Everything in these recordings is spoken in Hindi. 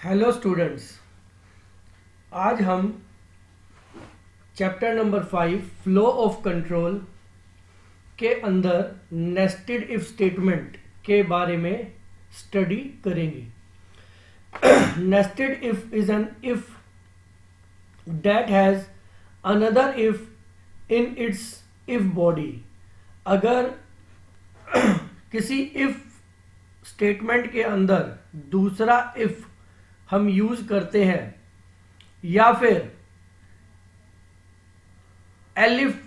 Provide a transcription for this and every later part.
हेलो स्टूडेंट्स, आज हम chapter number 5 flow of control के अंदर नेस्टेड इफ स्टेटमेंट के बारे में स्टडी करेंगे। Nested if is an if that has another if in its if body. अगर किसी इफ स्टेटमेंट के अंदर दूसरा इफ हम यूज करते हैं या फिर एलिफ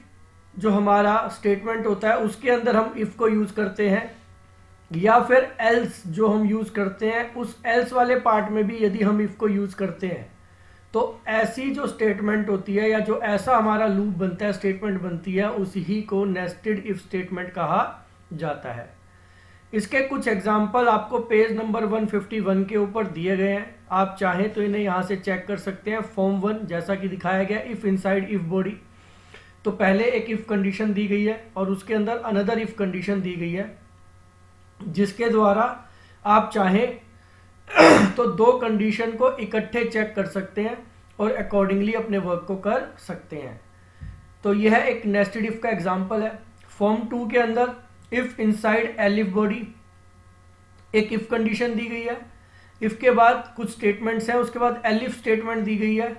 जो हमारा स्टेटमेंट होता है उसके अंदर हम इफ को यूज करते हैं या फिर एल्स जो हम यूज करते हैं उस एल्स वाले पार्ट में भी यदि हम इफ को यूज करते हैं तो ऐसी जो स्टेटमेंट होती है या जो ऐसा हमारा लूप बनता है, स्टेटमेंट बनती है, उसी को नेस्टेड इफ स्टेटमेंट कहा जाता है। इसके कुछ एग्जाम्पल आपको पेज नंबर 151 के ऊपर दिए गए हैं। आप चाहें तो इन्हें यहाँ से चेक कर सकते हैं। फॉर्म 1 जैसा कि दिखाया गया, इफ इनसाइड इफ बॉडी, तो पहले एक इफ कंडीशन दी गई है और उसके अंदर अनदर इफ कंडीशन दी गई है, जिसके द्वारा आप चाहें तो दो कंडीशन को इकट्ठे चेक कर सकते हैं और अकॉर्डिंगली अपने वर्क को कर सकते हैं। तो यह एक नेस्टेड इफ का एग्जाम्पल है। फॉर्म 2 के अंदर इफ इनसाइड एलिफ बॉडी, एक इफ कंडीशन दी गई है, इफ के बाद कुछ स्टेटमेंट्स हैं, उसके बाद एलिफ स्टेटमेंट दी गई है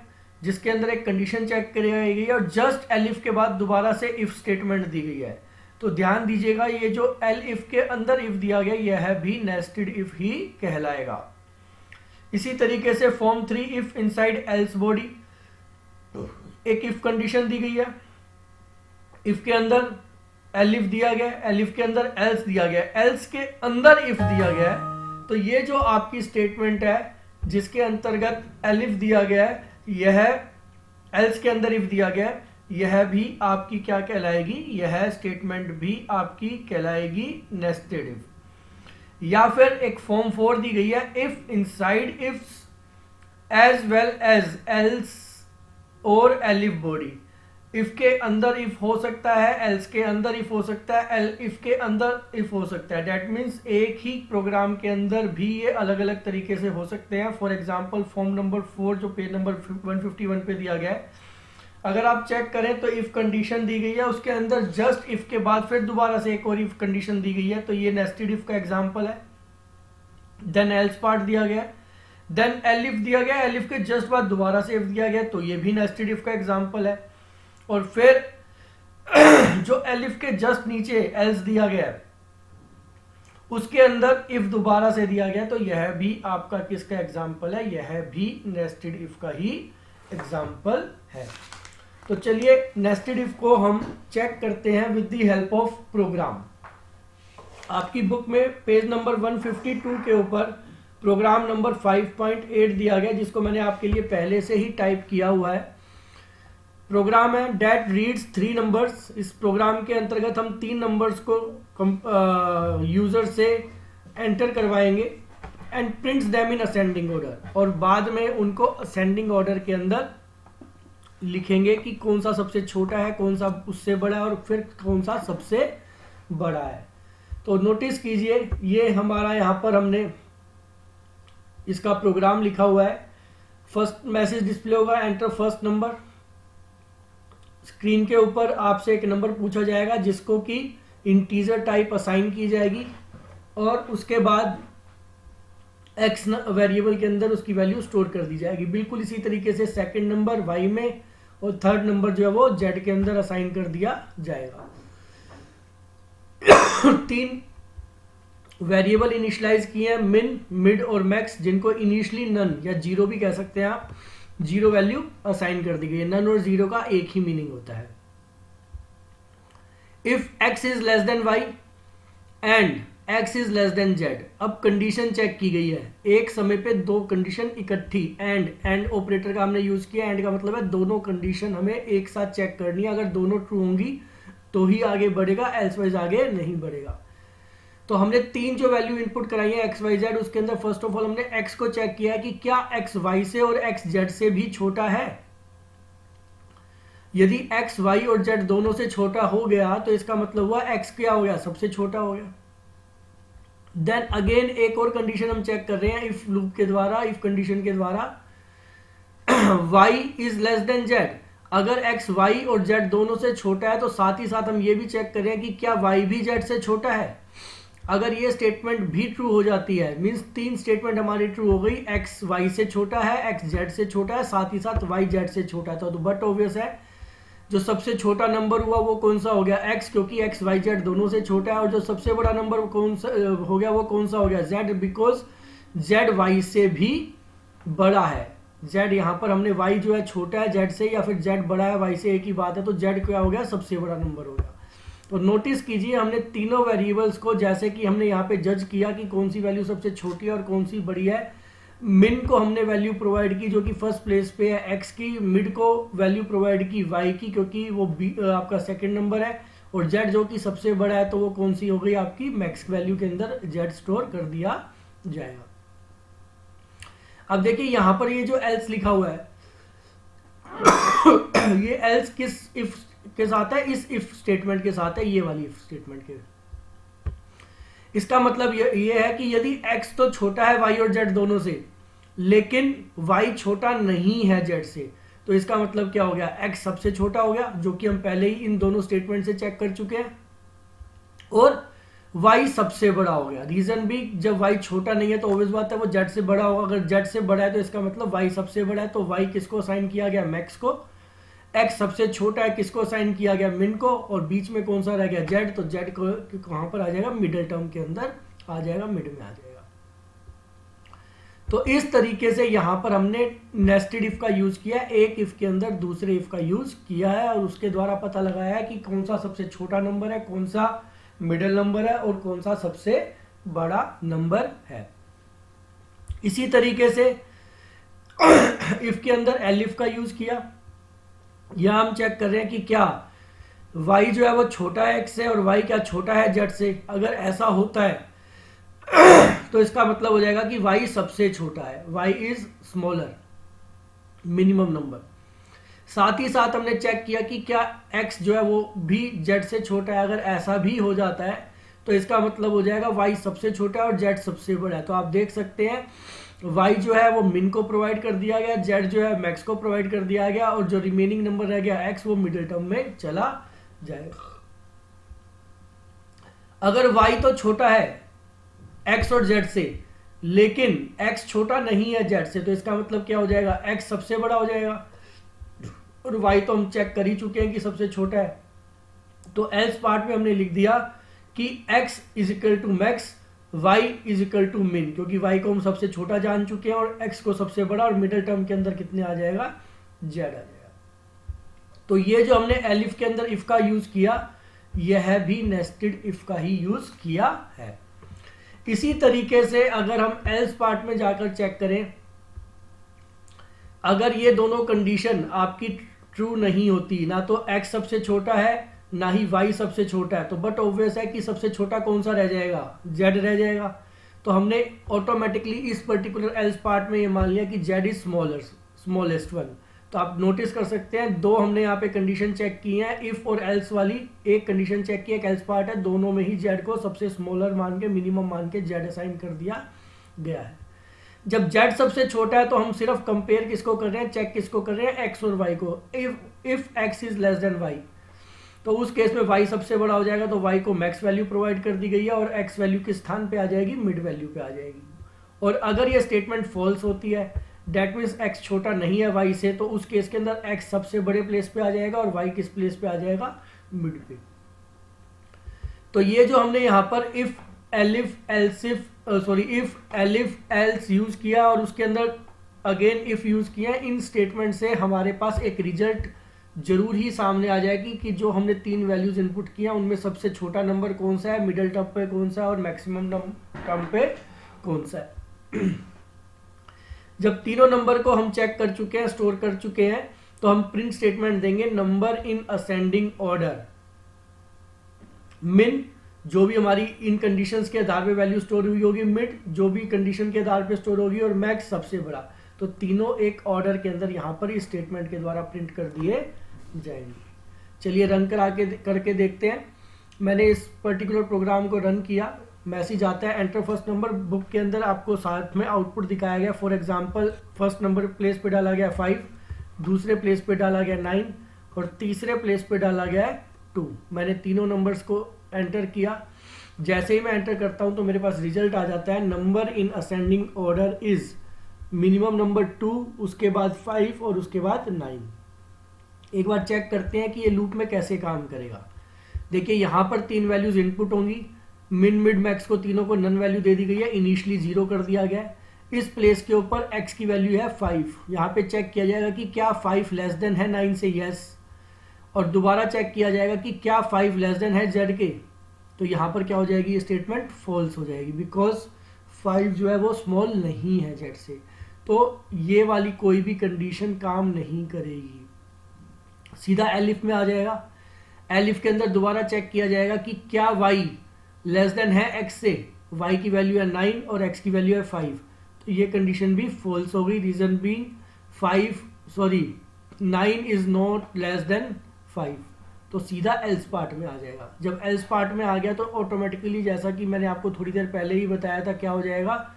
जिसके अंदर एक कंडीशन चेक करी गई है और जस्ट एलिफ के बाद दोबारा से इफ स्टेटमेंट दी गई है। तो ध्यान दीजिएगा, ये जो एल इफ के अंदर इफ दिया गया यह भी नेस्टेड इफ ही कहलाएगा। इसी तरीके से form 3 if inside else body, एक इफ कंडीशन दी गई है, इफ के अंदर एलिफ दिया गया, एलिफ के अंदर एल्स दिया गया, एल्स के अंदर इफ दिया गया है। तो ये जो आपकी स्टेटमेंट है जिसके अंतर्गत एलिफ दिया गया है, यह एल्स के अंदर इफ दिया गया है, यह भी आपकी क्या कहलाएगी, यह स्टेटमेंट भी आपकी कहलाएगी नेस्टेड इफ। या फिर एक फॉर्म 4 दी गई है, if inside if as well as else और एलिफ बॉडी। इफ के अंदर इफ हो सकता है, एल्स के अंदर इफ हो सकता है, इफ के अंदर इफ हो सकता है। दैट मीन्स एक ही प्रोग्राम के अंदर भी ये अलग अलग तरीके से हो सकते हैं। फॉर एग्जांपल फॉर्म नंबर 4 जो पेज नंबर 151 पे दिया गया है, अगर आप चेक करें तो इफ कंडीशन दी गई है, उसके अंदर जस्ट इफ के बाद फिर दोबारा से एक और इफ कंडीशन दी गई है, तो ये नेस्टेड इफ का एग्जाम्पल है। देन एल्स पार्ट दिया गया, देन एलिफ दिया गया, एलिफ के जस्ट बाद दोबारा से इफ दिया गया, तो ये भी नेस्टेड इफ का एग्जाम्पल है। और फिर जो एलिफ के जस्ट नीचे एल्स दिया गया है उसके अंदर इफ दोबारा से दिया गया, तो यह भी आपका किसका एग्जाम्पल है, यह भी नेस्टेड इफ का ही एग्जाम्पल है। तो चलिए नेस्टेड इफ को हम चेक करते हैं with the help of program. आपकी बुक में पेज नंबर 152 के ऊपर प्रोग्राम नंबर 5.8 दिया गया, जिसको मैंने आपके लिए पहले से ही टाइप किया हुआ है। प्रोग्राम है डेट रीड्स 3 नंबर्स। इस प्रोग्राम के अंतर्गत हम 3 नंबर्स को यूजर से एंटर करवाएंगे and prints them in ascending order, और बाद में उनको असेंडिंग ऑर्डर के अंदर लिखेंगे कि कौन सा सबसे छोटा है, कौन सा उससे बड़ा है और फिर कौन सा सबसे बड़ा है। तो नोटिस कीजिए, ये हमारा यहाँ पर हमने इसका प्रोग्राम लिखा हुआ है। फर्स्ट मैसेज डिस्प्ले होगा, एंटर फर्स्ट नंबर। स्क्रीन के ऊपर आपसे एक नंबर पूछा जाएगा जिसको कि इंटीजर टाइप असाइन की जाएगी और उसके बाद एक्स वेरिएबल के अंदर उसकी वैल्यू स्टोर कर दी जाएगी। बिल्कुल इसी तरीके से सेकंड नंबर वाई में और थर्ड नंबर जो है वो जेड के अंदर असाइन कर दिया जाएगा। 3 वेरिएबल इनिशियलाइज किए हैं, मिन, मिड और मैक्स, जिनको इनिशियली नन या जीरो भी कह सकते हैं आप, जीरो वैल्यू असाइन कर दी गई है। नन और जीरो का एक ही मीनिंग होता है। If x is less then y and x is less then z, अब कंडीशन चेक की गई है, एक समय पे दो कंडीशन इकट्ठी, एंड ऑपरेटर का हमने यूज किया। एंड का मतलब है दोनों कंडीशन हमें एक साथ चेक करनी है, अगर दोनों ट्रू होंगी तो ही आगे बढ़ेगा, एल्सवाइज आगे नहीं बढ़ेगा। तो हमने 3 जो वैल्यू इनपुट कराई है x y z, उसके अंदर फर्स्ट ऑफ ऑल हमने x को चेक किया है कि क्या x y से और x z से भी छोटा है। यदि x y और z दोनों से छोटा हो गया तो इसका मतलब हुआ x क्या हो गया, सबसे छोटा हो गया। देन अगेन एक और कंडीशन हम चेक कर रहे हैं इफ लूप के द्वारा, इफ कंडीशन के द्वारा, y is less then z। अगर x y और z दोनों से छोटा है तो साथ ही साथ हम ये भी चेक कर रहे हैं कि क्या y भी z से छोटा है। अगर ये स्टेटमेंट भी ट्रू हो जाती है, मींस तीन स्टेटमेंट हमारी ट्रू हो गई, x y से छोटा है, x z से छोटा है, साथ ही साथ y z से छोटा है। तो बट ऑब्वियस है जो सबसे छोटा नंबर हुआ वो कौन सा हो गया, x, क्योंकि x y z दोनों से छोटा है। और जो सबसे बड़ा नंबर कौन सा हो गया वो कौन सा हो गया, z, बिकॉज z y से भी बड़ा है। z यहाँ पर हमने y जो है छोटा है z से, या फिर z बड़ा है y से, एक ही बात है। तो z क्या हो गया, सबसे बड़ा नंबर हो गया। तो नोटिस कीजिए हमने तीनों वेरिएबल्स को, जैसे कि हमने यहाँ पे जज किया कि कौन सी वैल्यू सबसे छोटी है और कौन सी बड़ी है। मिन को हमने वैल्यू प्रोवाइड की जो कि फर्स्ट प्लेस पे है x की, मिड को वैल्यू प्रोवाइड की y की क्योंकि वो आपका सेकंड नंबर है, और z जो कि सबसे बड़ा है तो वो कौन सी हो गई आपकी, मैक्स वैल्यू के अंदर z स्टोर कर दिया जाएगा। अब देखिए यहाँ पर ये जो एल्स लिखा हुआ है ये एल्स किस इफ के साथ है, इस इफ स्टेटमेंट के साथ है, ये वाली इफ स्टेटमेंट के। इसका मतलब ये है कि यदि x तो छोटा है y और z दोनों से, लेकिन y छोटा नहीं है z से, तो इसका मतलब क्या हो गया, x सबसे छोटा हो गया, जो कि हम पहले ही इन दोनों स्टेटमेंट से चेक कर चुके हैं, और y सबसे बड़ा हो गया। रीजन भी, जब y छोटा नहीं है तो ऑब्वियस बात है वो z से बड़ा होगा। अगर z से बड़ा है तो इसका मतलब y सबसे बड़ा है, तो y किसको असाइन किया गया, मैक्स को। x सबसे छोटा है, किसको असाइन किया गया, मिन को। और बीच में कौन सा रह गया, z, तो z को कहां पर आ जाएगा, मिडिल टर्म के अंदर आ जाएगा, मिड में आ जाएगा। तो इस तरीके से यहां पर हमने नेस्टेड इफ का यूज किया, एक इफ के अंदर दूसरे इफ का यूज किया है, और उसके द्वारा पता लगाया है कि कौन सा सबसे छोटा नंबर है, कौन सा मिडिल नंबर है, और कौन सा सबसे बड़ा नंबर है। इसी तरीके से इफ के अंदर एलिफ का यूज किया। यहां हम चेक कर रहे हैं कि क्या y जो है वो छोटा है x से, और y क्या छोटा है z से। अगर ऐसा होता है तो इसका मतलब हो जाएगा कि y सबसे छोटा है, y is smaller, minimum number. साथ ही साथ हमने चेक किया कि क्या x जो है वो भी z से छोटा है। अगर ऐसा भी हो जाता है तो इसका मतलब हो जाएगा y सबसे छोटा है और z सबसे बड़ा है। तो आप देख सकते हैं y जो है वो मिन को प्रोवाइड कर दिया गया, z जो है मैक्स को प्रोवाइड कर दिया गया, और जो रिमेनिंग नंबर रह गया x वो मिडिल टर्म में चला जाएगा। अगर y तो छोटा है x और z से, लेकिन x छोटा नहीं है z से, तो इसका मतलब क्या हो जाएगा, x सबसे बड़ा हो जाएगा, और y तो हम चेक कर ही चुके हैं कि सबसे छोटा है। तो एल्स पार्ट में हमने लिख दिया कि x is equal to max, y is equal to min, क्योंकि y को हम सबसे छोटा जान चुके हैं और x को सबसे बड़ा, और मिडिल टर्म के अंदर कितने आ जाएगा, z आ जाएगा। तो ये जो हमने एलिफ के अंदर इफ का यूज किया, यह भी नेस्टेड इफ का ही यूज किया है। इसी तरीके से अगर हम एल्स पार्ट में जाकर चेक करें, अगर ये दोनों कंडीशन आपकी ट्रू नहीं होती, ना तो x सबसे छोटा है ना ही y सबसे छोटा है, तो बट ऑब्वियस है कि सबसे छोटा कौन सा रह जाएगा, z रह जाएगा। तो हमने ऑटोमेटिकली इस पर्टिकुलर एल्स पार्ट में ये मान लिया कि z इज स्मॉलेस्ट वन। तो आप नोटिस कर सकते हैं दो हमने यहाँ पे कंडीशन चेक की है, इफ और एल्स वाली। एक कंडीशन चेक की, एक एल्स पार्ट है, दोनों में ही z को सबसे स्मॉलर मान के, मिनिमम मान के z असाइन कर दिया गया है। जब z सबसे छोटा है तो हम सिर्फ कंपेयर किसको कर रहे हैं, चेक किसको कर रहे हैं, x और y को। If x is less then y, तो उस केस में y सबसे बड़ा हो जाएगा, तो y को मैक्स वैल्यू प्रोवाइड कर दी गई है, और x वैल्यू किस स्थान पे आ जाएगी, मिड वैल्यू पे आ जाएगी। और अगर ये स्टेटमेंट फॉल्स होती है, दैट मीन्स x छोटा नहीं है y से, तो उस केस के अंदर x सबसे बड़े प्लेस पे आ जाएगा और y किस प्लेस पे आ जाएगा, मिड पे। तो ये जो हमने यहाँ पर इफ एलिफ एल्स यूज किया, और उसके अंदर अगेन इफ यूज किया, इन स्टेटमेंट से हमारे पास एक रिजल्ट जरूर ही सामने आ जाएगी कि जो हमने तीन वैल्यूज इनपुट किया उनमें सबसे छोटा नंबर कौन सा है, मिडिल टर्म पे कौन सा है, और मैक्सिमम टर्म पे कौन सा है। जब तीनों नंबर को हम चेक कर चुके हैं, स्टोर कर चुके हैं, तो हम प्रिंट स्टेटमेंट देंगे नंबर इन असेंडिंग ऑर्डर। मिन जो भी हमारी इन कंडीशंस के आधार पे वैल्यू स्टोर हुई होगी, मिड जो भी कंडीशन के आधार पे स्टोर होगी, और मैक्स सबसे बड़ा। तो तीनों एक ऑर्डर के अंदर यहाँ पर इस स्टेटमेंट के द्वारा प्रिंट कर दिए जाएंगे। चलिए रन करके देखते हैं। मैंने इस पर्टिकुलर प्रोग्राम को रन किया, मैसेज आता है एंटर फर्स्ट नंबर, बुक के अंदर आपको साथ में आउटपुट दिखाया गया। For example first number place पे डाला गया 5, दूसरे प्लेस पे डाला गया 9 और तीसरे प्लेस पे डाला गया है 2। मैंने तीनों नंबर्स को एंटर किया। जैसे ही मैं एंटर करता हूं तो मेरे पास रिजल्ट आ जाता है number in ascending order is minimum number 2, उसके बाद 5 और उसके बाद 9। एक बार चेक करते हैं कि ये लूप में कैसे काम करेगा। देखिए यहाँ पर 3 वैल्यूज इनपुट होंगी, मिन मिड मैक्स को तीनों को नन वैल्यू दे दी गई है, इनिशियली 0 कर दिया गया है। इस प्लेस के ऊपर x की वैल्यू है 5। यहाँ पे चेक किया जाएगा कि क्या 5 लेस देन है 9 से, यस। और दोबारा चेक किया जाएगा कि क्या 5 लेस देन है z के, तो यहाँ पर क्या हो जाएगी, ये स्टेटमेंट फॉल्स हो जाएगी, बिकॉज 5 जो है वो स्मॉल नहीं है z से। तो ये वाली कोई भी कंडीशन काम नहीं करेगी, सीधा एलिफ में आ जाएगा। एलिफ के अंदर दोबारा चेक किया जाएगा कि क्या y लेस देन है x से, y की वैल्यू है 9 और x की वैल्यू है 5, तो ये कंडीशन भी फॉल्स हो गई। Reason being 9 is not less than 5, तो सीधा एल्स पार्ट में आ जाएगा। जब एल्स पार्ट में आ गया तो ऑटोमेटिकली, जैसा कि मैंने आपको थोड़ी देर पहले ही बताया था, क्या हो जाएगा,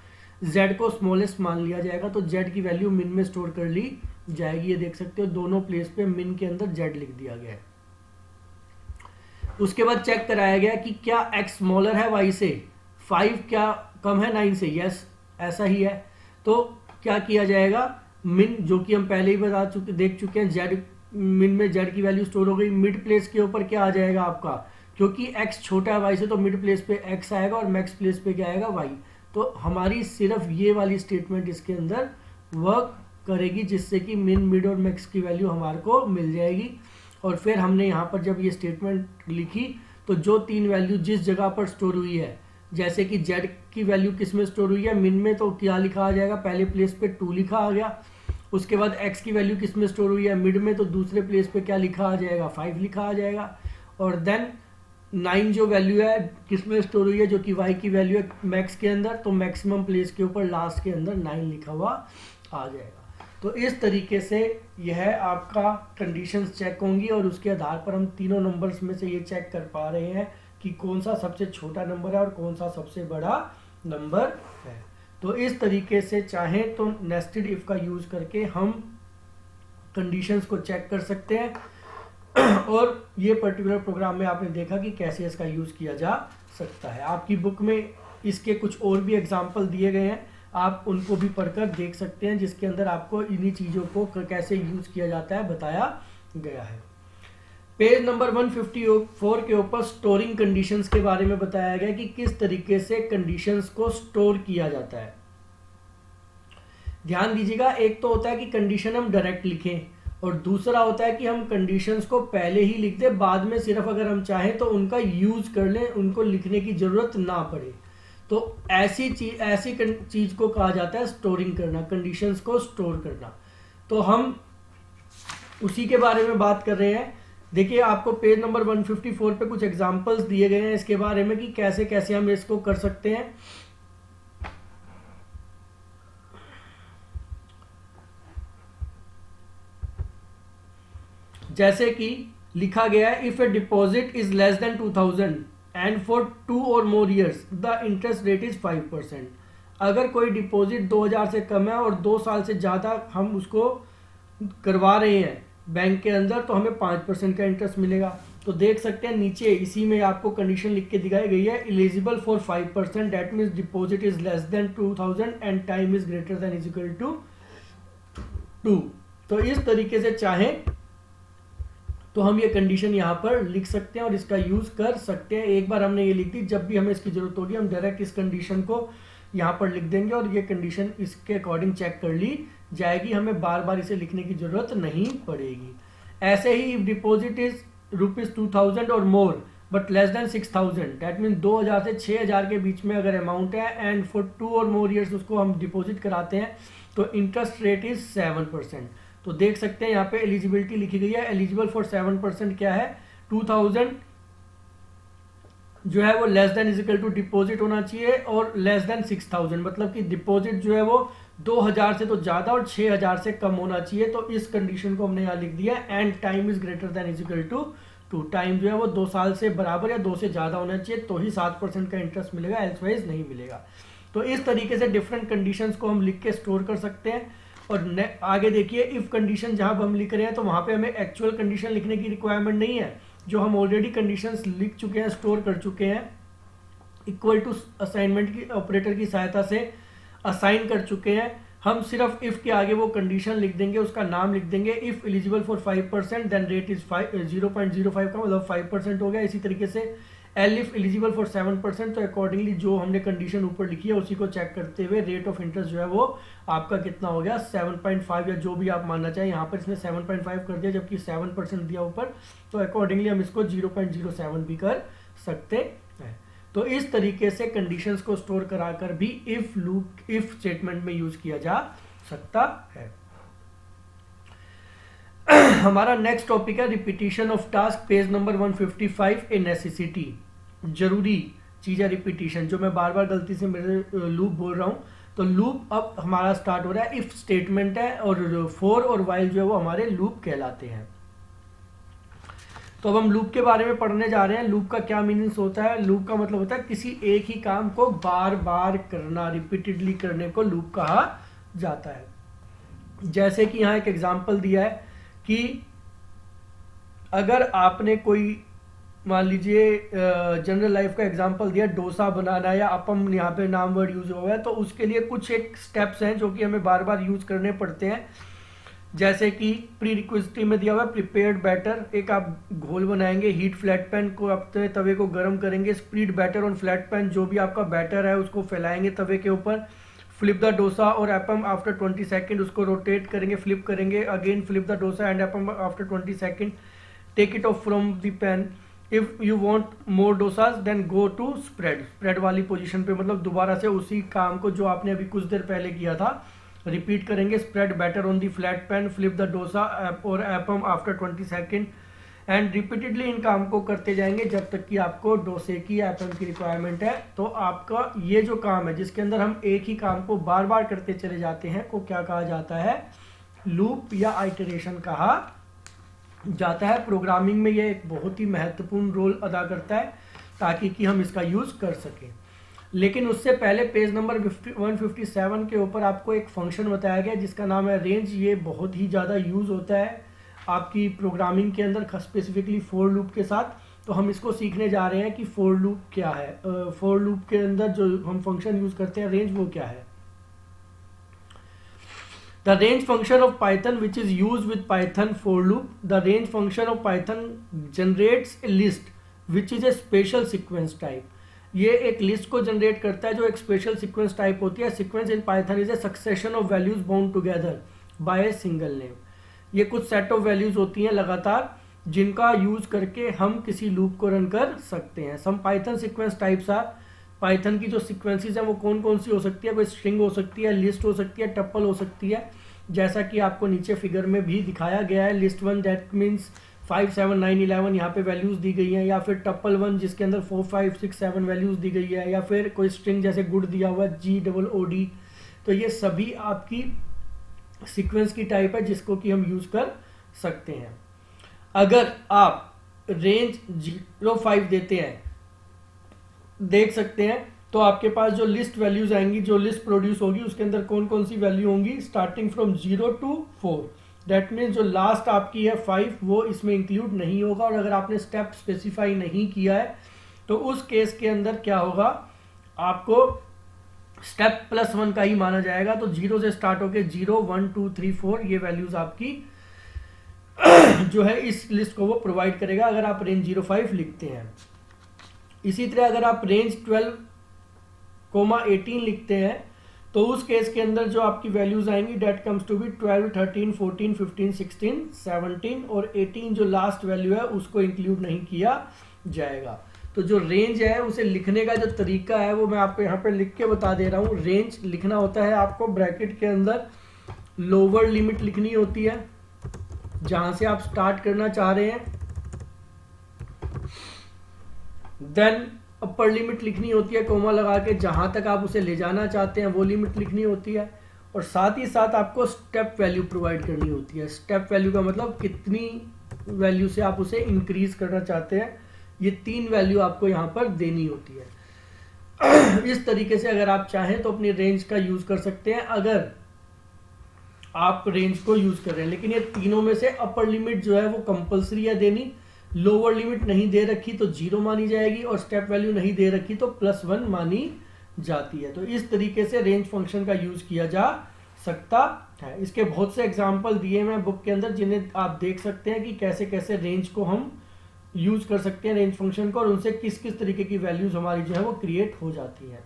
z को स्मॉलेस्ट मान लिया जाएगा, तो z की वैल्यू मिन में स्टोर कर ली जाएगी। ये देख सकते हो दोनों प्लेस पे मिन के अंदर z लिख दिया गया है। उसके बाद चेक कराया गया कि क्या x स्मॉलर है y से, 5 क्या कम है 9 से, यस ऐसा ही है। तो क्या किया जाएगा, मिन जो कि हम पहले ही देख चुके हैं, z मिन में z की वैल्यू स्टोर हो गई। मिड प्लेस के ऊपर क्या आ जाएगा आपका, क्योंकि x छोटा है y से तो मिड प्लेस पे x आएगा और मैक्स प्लेस पे क्या आएगा y। तो हमारी सिर्फ ये वाली स्टेटमेंट इसके अंदर वर्क करेगी, जिससे कि मिन मिड और मैक्स की वैल्यू हमारे को मिल जाएगी। और फिर हमने यहाँ पर जब ये स्टेटमेंट लिखी तो जो 3 वैल्यू जिस जगह पर स्टोर हुई है, जैसे कि z की वैल्यू किस में स्टोर हुई है, मिन में, तो क्या लिखा आ जाएगा, पहले प्लेस पे 2 लिखा आ गया। उसके बाद x की वैल्यू किस में स्टोर हुई है, मिड में, तो दूसरे प्लेस पे क्या लिखा आ जाएगा, 5 लिखा आ जाएगा। और देन 9 जो वैल्यू है किस में स्टोर हुई है, जो कि y की वैल्यू है मैक्स के अंदर, तो मैक्सिमम प्लेस के ऊपर लास्ट के अंदर 9 लिखा हुआ आ जाएगा। तो इस तरीके से यह आपका कंडीशंस चेक होंगी और उसके आधार पर हम तीनों नंबर्स में से ये चेक कर पा रहे हैं कि कौन सा सबसे छोटा नंबर है और कौन सा सबसे बड़ा नंबर है। तो इस तरीके से चाहें तो नेस्टेड इफ का यूज करके हम कंडीशंस को चेक कर सकते हैं। और ये पर्टिकुलर प्रोग्राम में आपने देखा कि कैसे इसका यूज किया जा सकता है। आपकी बुक में इसके कुछ और भी एग्जाम्पल दिए गए हैं, आप उनको भी पढ़कर देख सकते हैं, जिसके अंदर आपको इन्हीं चीज़ों को कैसे यूज किया जाता है बताया गया है। पेज नंबर 154 के ऊपर स्टोरिंग कंडीशंस के बारे में बताया गया कि किस तरीके से कंडीशंस को स्टोर किया जाता है। ध्यान दीजिएगा, एक तो होता है कि कंडीशन हम डायरेक्ट लिखें और दूसरा होता है कि हम कंडीशंस को पहले ही लिख दें, बाद में सिर्फ अगर हम चाहें तो उनका यूज कर लें, उनको लिखने की जरूरत ना पड़े। तो ऐसी चीज को कहा जाता है स्टोरिंग करना, कंडीशंस को स्टोर करना। तो हम उसी के बारे में बात कर रहे हैं। देखिए आपको पेज नंबर 154 पे कुछ एग्जांपल्स दिए गए हैं इसके बारे में कि कैसे कैसे हम इसको कर सकते हैं। जैसे कि लिखा गया है, if A deposit is less than 2000 and for 2 और more years the interest rate is 5%। अगर कोई डिपॉजिट 2000 से कम है और 2 साल से ज़्यादा हम उसको करवा रहे हैं बैंक के अंदर, तो हमें 5% का इंटरेस्ट मिलेगा। तो देख सकते हैं नीचे इसी में आपको कंडीशन लिख के दिखाई गई है, eligible for 5%, that means deposit is less than 2000 and time is greater than is equal to 2। तो इस तरीके से चाहें तो हम ये कंडीशन यहाँ पर लिख सकते हैं और इसका यूज कर सकते हैं। एक बार हमने ये लिख दी, जब भी हमें इसकी जरूरत होगी हम डायरेक्ट इस कंडीशन को यहाँ पर लिख देंगे और ये कंडीशन इसके अकॉर्डिंग चेक कर ली जाएगी, हमें बार बार इसे लिखने की जरूरत नहीं पड़ेगी। ऐसे ही इफ डिपॉजिट इज ₹2000 और more but less than 6000, that mean 2000 से 6000 के बीच में अगर अमाउंट है एंड फॉर 2 और मोर ईयर्स उसको हम डिपॉजिट कराते हैं, तो इंटरेस्ट रेट इज 7%। तो देख सकते हैं यहाँ पे एलिजिबिलिटी लिखी गई है, एलिजिबल फॉर 7% क्या है, 2000 जो है वो less than is equal to deposit होना चाहिए और लेस देन 6000, मतलब कि डिपॉजिट जो है वो 2000 से तो ज़्यादा और 6000 से कम होना चाहिए। तो इस कंडीशन को हमने यहाँ लिख दिया and time is greater than is equal to two time जो है वो 2 साल से बराबर या 2 से ज़्यादा होना चाहिए, तो ही 7% का इंटरेस्ट मिलेगा, एल्सवाइज नहीं मिलेगा। तो इस तरीके से डिफरेंट कंडीशंस को हम लिख के स्टोर कर सकते हैं। और आगे देखिए, इफ़ कंडीशन जहाँ हम लिख रहे हैं तो वहाँ पे हमें एक्चुअल कंडीशन लिखने की रिक्वायरमेंट नहीं है, जो हम ऑलरेडी कंडीशंस लिख चुके हैं, स्टोर कर चुके हैं, इक्वल टू असाइनमेंट की ऑपरेटर की सहायता से असाइन कर चुके हैं। हम सिर्फ इफ़ के आगे वो कंडीशन लिख देंगे, उसका नाम लिख देंगे। If eligible for 5% then rate is 0.05 का मतलब 5% हो गया। इसी तरीके से एल इफ एलिजिबल फॉर 7%, तो अकॉर्डिंगली जो हमने कंडीशन ऊपर लिखी है उसी को चेक करते हुए रेट ऑफ इंटरेस्ट जो है वो आपका कितना हो गया, 7.5 या जो भी आप मानना चाहें। यहाँ पर इसने 7.5 कर दिया जबकि 7% दिया ऊपर, तो अकॉर्डिंगली हम इसको 0.07 भी कर सकते हैं। तो इस तरीके से कंडीशंस को स्टोर कराकर भी इफ लूप, इफ स्टेटमेंट में यूज किया जा सकता है। हमारा नेक्स्ट टॉपिक है repetition of task, page number 155, A necessity. जरूरी चीज है रिपीटिशन, जो मैं बार बार गलती से मेरे लूप बोल रहा हूं। तो लूप अब हमारा स्टार्ट हो रहा है, इफ स्टेटमेंट है और फॉर और वाइल जो है वो हमारे लूप कहलाते हैं। तो अब हम लूप के बारे में पढ़ने जा रहे हैं। लूप का क्या मीनिंग्स होता है? लूप का मतलब होता है किसी एक ही काम को बार बार करना, रिपीटेडली करने को लूप कहा जाता है। जैसे कि यहाँ एक एग्जांपल दिया है कि अगर आपने कोई, मान लीजिए जनरल लाइफ का एग्जांपल दिया, डोसा बनाना या अपम, यहाँ पे नाम वर्ड यूज हुआ है, तो उसके लिए कुछ एक स्टेप्स हैं जो कि हमें बार बार यूज करने पड़ते हैं। जैसे कि प्री रिक्विजिट में दिया हुआ है प्रिपेयर्ड बैटर, एक आप घोल बनाएंगे, हीट फ्लैट पैन को, अपने तवे को गर्म करेंगे, spread batter on flat pan, जो भी आपका बैटर है उसको फैलाएंगे तवे के ऊपर, फ्लिप द डोसा और एपम आफ्टर 20 सेकंड, उसको रोटेट करेंगे, फ्लिप करेंगे, again flip the dosa and appam after 20 second, take it off from the pan, if you want more dosas then go to spread, spread वाली पोजीशन पे, मतलब दोबारा से उसी काम को जो आपने अभी कुछ देर पहले किया था रिपीट करेंगे, spread batter on the flat pan, flip the dosa और appam after 20 second, and repeatedly इन काम को करते जाएंगे जब तक कि आपको डोसे की एपम की रिक्वायरमेंट है। तो आपका ये जो काम है जिसके अंदर हम एक ही काम को बार बार करते चले जाते हैं को क्या कहा जाता है? लूप या आइटरेशन कहा जाता है। प्रोग्रामिंग में ये एक बहुत ही महत्वपूर्ण रोल अदा करता है ताकि कि हम इसका यूज कर सकें। लेकिन उससे पहले पेज नंबर 157 के ऊपर आपको एक फंक्शन बताया गया जिसका नाम है रेंज। ये बहुत ही ज़्यादा यूज़ होता है आपकी प्रोग्रामिंग के अंदर, स्पेसिफिकली फॉर लूप के साथ। तो हम इसको सीखने जा रहे हैं कि फॉर लूप क्या है। फॉर लूप के अंदर जो हम फंक्शन यूज़ करते हैं रेंज, वो क्या है? The range function of Python which is used with Python for loop. The range function of Python generates a list which is a special sequence type. ये एक लिस्ट को जनरेट करता है जो एक स्पेशल सीक्वेंस टाइप होती है। Sequence in Python is a succession of values bound together by a single name. ये कुछ सेट ऑफ वैल्यूज होती हैं लगातार जिनका यूज करके हम किसी लूप को रन कर सकते हैं। Some Python sequence types are, Python की जो सीक्वेंसेस हैं वो कौन कौन सी हो सकती है? कोई स्ट्रिंग हो सकती है, लिस्ट हो सकती है, टप्पल हो सकती है, जैसा कि आपको नीचे फिगर में भी दिखाया गया है। लिस्ट 1 दैट मीन्स 5, 7, 9, 11 यहाँ पे वैल्यूज दी गई हैं, या फिर टप्पल 1 जिसके अंदर 4, 5, 6, 7 वैल्यूज दी गई है, या फिर कोई स्ट्रिंग जैसे गुड दिया हुआ है GOOD। तो ये सभी आपकी सीक्वेंस की टाइप है जिसको कि हम यूज कर सकते हैं। अगर आप रेंज 0.5 देते हैं, देख सकते हैं, तो आपके पास जो लिस्ट वैल्यूज आएंगी, जो लिस्ट प्रोड्यूस होगी उसके अंदर कौन कौन सी वैल्यू होंगी? Starting from 0 to 4। That means जो लास्ट आपकी है 5 वो इसमें इंक्लूड नहीं होगा। और अगर आपने स्टेप स्पेसिफाई नहीं किया है तो उस केस के अंदर क्या होगा? आपको स्टेप +1 का ही माना जाएगा। तो 0 से स्टार्ट होकर 0, 1, 2, 3, 4 ये वैल्यूज आपकी जो है इस लिस्ट को वो प्रोवाइड करेगा अगर आप रेंज 0.5 लिखते हैं। इसी तरह अगर आप रेंज 12,18 लिखते हैं तो उस केस के अंदर जो आपकी वैल्यूज आएंगी डेट कम्स टू बी 12, 13, 14, 15, 16, 17 और 18 जो लास्ट वैल्यू है उसको इंक्लूड नहीं किया जाएगा। तो जो रेंज है उसे लिखने का जो तरीका है वो मैं आपको यहाँ पे लिख के बता दे रहा हूँ। रेंज लिखना होता है आपको ब्रैकेट के अंदर लोअर लिमिट लिखनी होती है जहां से आप स्टार्ट करना चाह रहे हैं, देन अपर लिमिट लिखनी होती है कोमा लगा के, जहां तक आप उसे ले जाना चाहते हैं वो लिमिट लिखनी होती है, और साथ ही साथ आपको स्टेप वैल्यू प्रोवाइड करनी होती है। स्टेप वैल्यू का मतलब कितनी वैल्यू से आप उसे इंक्रीज करना चाहते हैं, ये 3 वैल्यू आपको यहाँ पर देनी होती है। इस तरीके से अगर आप चाहें तो अपनी रेंज का यूज कर सकते हैं, अगर आप रेंज को यूज कर रहे हैं। लेकिन ये तीनों में से अपर लिमिट जो है वो कंपलसरी है देनी, लोअर लिमिट नहीं दे रखी तो 0 मानी जाएगी, और स्टेप वैल्यू नहीं दे रखी तो +1 मानी जाती है। तो इस तरीके से रेंज फंक्शन का यूज किया जा सकता है। इसके बहुत से एग्जाम्पल दिए मैं बुक के अंदर, जिन्हें आप देख सकते हैं कि कैसे कैसे रेंज को हम यूज कर सकते हैं, रेंज फंक्शन को, और उनसे किस किस तरीके की वैल्यूज हमारी जो है वो क्रिएट हो जाती है।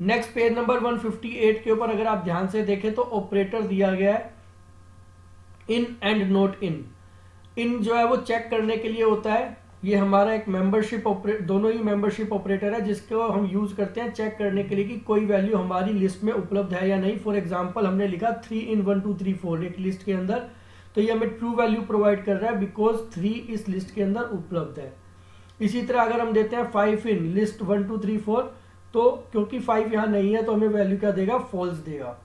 नेक्स्ट पेज नंबर 158 के ऊपर अगर आप ध्यान से देखें तो ऑपरेटर दिया गया है इन एंड नॉट इन। इन जो है वो चेक करने के लिए होता है, ये हमारा एक मेंबरशिप दोनों ही मेंबरशिप ऑपरेटर है जिसको हम यूज करते हैं चेक करने के लिए कि कोई वैल्यू हमारी लिस्ट में उपलब्ध है या नहीं। फॉर एग्जांपल हमने लिखा 3 in 1 2 3 4 एक लिस्ट के अंदर, तो ये हमें ट्रू वैल्यू प्रोवाइड कर रहा है बिकॉज 3 इस लिस्ट के अंदर उपलब्ध है। इसी तरह अगर हम देते हैं 5 in लिस्ट 1 2 3 4, तो क्योंकि 5 यहाँ नहीं है तो हमें वैल्यू क्या देगा, फॉल्स देगा।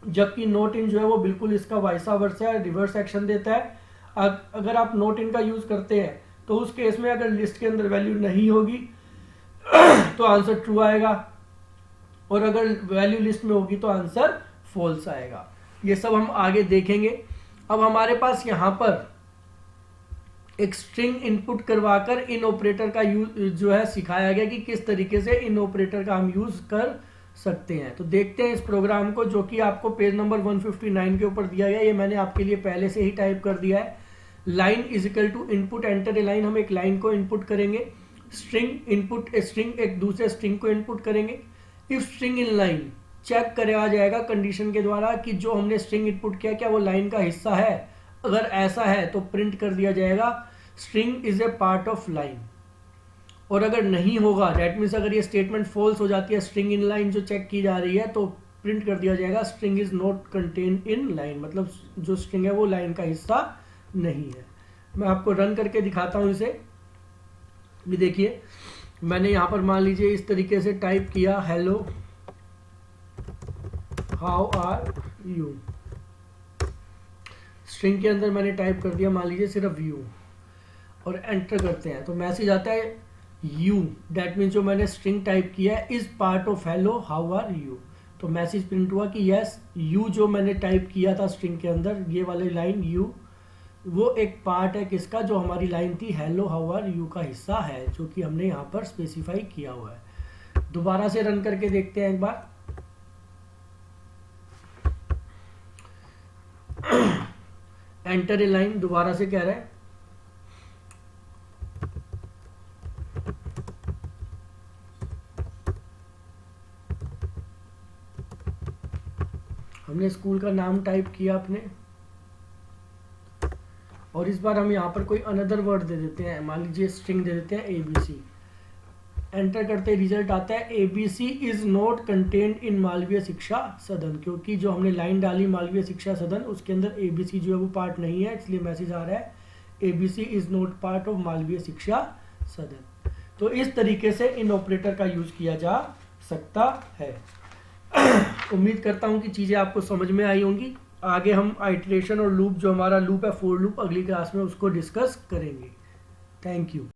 जबकि नॉट इन जो है वो बिल्कुल इसका वाइसा वर्सा है, रिवर्स एक्शन देता है। अगर आप नॉट इन का यूज करते हैं तो उस केस में अगर लिस्ट के अंदर वैल्यू नहीं होगी तो आंसर ट्रू आएगा, और अगर वैल्यू लिस्ट में होगी तो आंसर फॉल्स आएगा। ये सब हम आगे देखेंगे। अब हमारे पास यहां पर एक स्ट्रिंग इनपुट करवाकर इन ऑपरेटर का यूज जो है सिखाया गया कि किस तरीके से इन ऑपरेटर का हम यूज कर सकते हैं। तो देखते हैं इस प्रोग्राम को, जो कि आपको पेज नंबर 159 के ऊपर दिया गया। ये मैंने आपके लिए पहले से ही टाइप कर दिया है। Line is equal to input enter a line, हम एक लाइन को इनपुट करेंगे। स्ट्रिंग इनपुट ए स्ट्रिंग, एक दूसरे स्ट्रिंग को इनपुट करेंगे। If string in line check करा जाएगा कंडीशन के द्वारा कि जो हमने स्ट्रिंग इनपुट किया क्या वो लाइन का हिस्सा है। अगर ऐसा है तो प्रिंट कर दिया जाएगा string is a part of line, और अगर नहीं होगा दैट मीन्स अगर ये स्टेटमेंट फॉल्स हो जाती है, स्ट्रिंग इन लाइन जो चेक की जा रही है, तो प्रिंट कर दिया जाएगा string is not contained in line, मतलब जो स्ट्रिंग है वो लाइन का हिस्सा नहीं है। मैं आपको रन करके दिखाता हूं इसे। ये देखिए मैंने यहां पर मान लीजिए इस तरीके से टाइप किया, hello how are you. String के अंदर मैंने टाइप कर दिया मान लीजिए सिर्फ यू, और एंटर करते हैं तो मैसेज आता है यू, दैट मीन्स जो मैंने स्ट्रिंग टाइप किया है is part of hello how are you. तो मैसेज प्रिंट हुआ कि यस यू जो मैंने टाइप किया था स्ट्रिंग के अंदर, ये वाली लाइन यू, वो एक पार्ट है किसका, जो हमारी लाइन थी हेलो हाउ आर यू का हिस्सा है, जो कि हमने यहाँ पर स्पेसिफाई किया हुआ है। दोबारा से रन करके देखते हैं एक बार। एंटर ए लाइन दोबारा से कह रहा है, हमने स्कूल का नाम टाइप किया अपने, और इस बार हम यहाँ पर कोई अनदर वर्ड दे देते हैं, मान लीजिए स्ट्रिंग दे देते हैं ABC। एंटर करते रिजल्ट आता है ABC is not contained in Malviya शिक्षा सदन, क्योंकि जो हमने लाइन डाली मालवीय शिक्षा सदन उसके अंदर ABC जो है वो पार्ट नहीं है, इसलिए मैसेज आ रहा है ABC is not part of Malviya शिक्षा सदन। तो इस तरीके से इन ऑपरेटर का यूज किया जा सकता है। उम्मीद करता हूं कि चीजें आपको समझ में आई होंगी। आगे हम आइटरेशन और लूप, जो हमारा लूप है फॉर लूप, अगली क्लास में उसको डिस्कस करेंगे। Thank you.